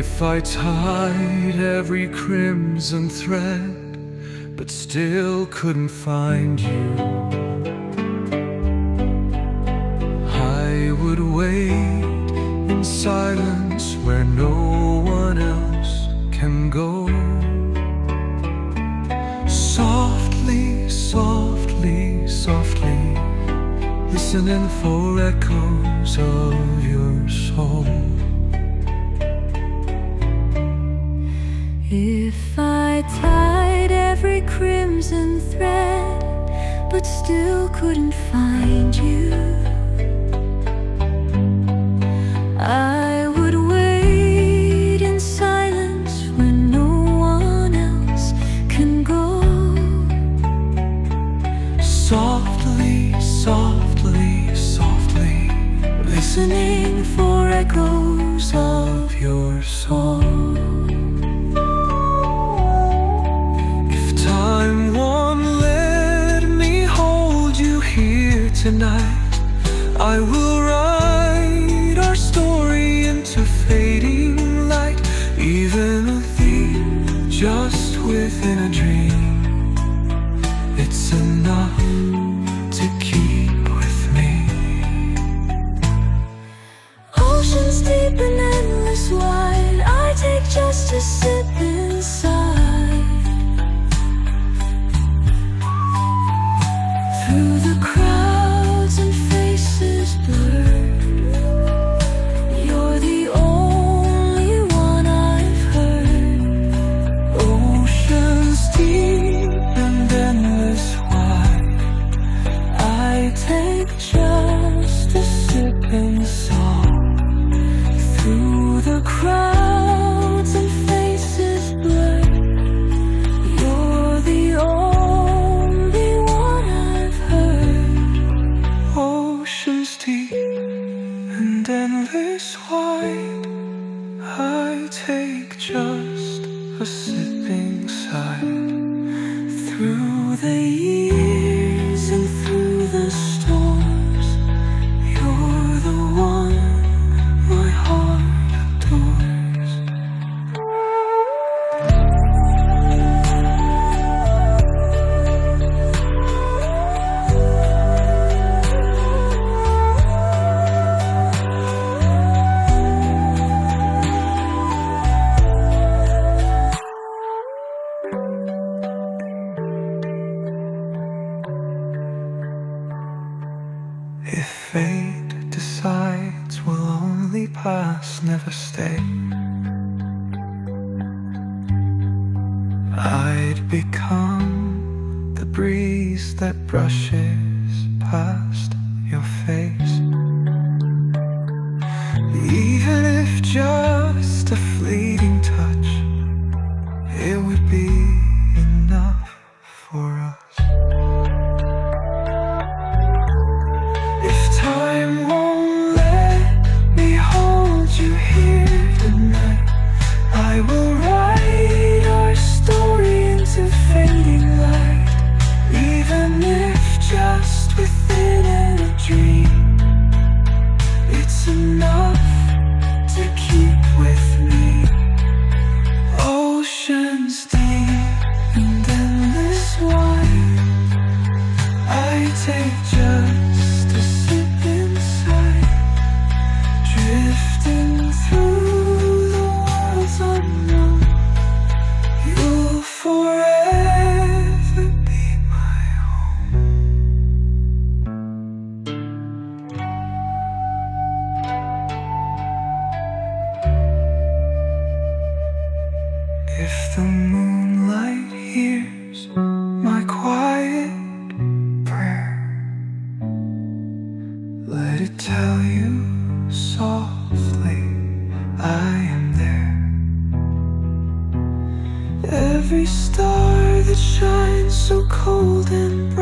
If I tied every crimson thread, but still couldn't find you, I would wait in silence where no one else can go. Softly, softly, softly, listening for echoes of your soul. If I tied every crimson thread, but still couldn't find you, I would wait in silence where no one else can go. Softly, softly, softly, listening for echoes of your soul. Time won't let me hold you here tonight. I will write our story into fading light, even a theme just within a dream. It's enough to keep with me. Oceans deep and endless wide, I take just to sip inside. Through the crowds and faces blurred, you're the only one I've heard. Oceans deep and endless wide, I take just a sip inside. Through the crowds and faces blurred, you're the only one I've heard. Oceans deep and endless wide, I take just a sip inside. Through the years and through the storms, you're the one my heart adores. If fate decides we'll only pass, never stay, I'd become the breeze that brushes past your face. Even if just a fleeting touch, it would be enough for us. Time won't let me hold you here tonight. I will write our story into fading light, even if just within a dream. It's enough to keep with me. Oceans deep and endless wide, I take just a sip inside, drifting through the worlds unknown. You'll forever be my home. If the moonlight hears my quiet prayer, let it tell you softly I am there. Every star that shines so cold and bright,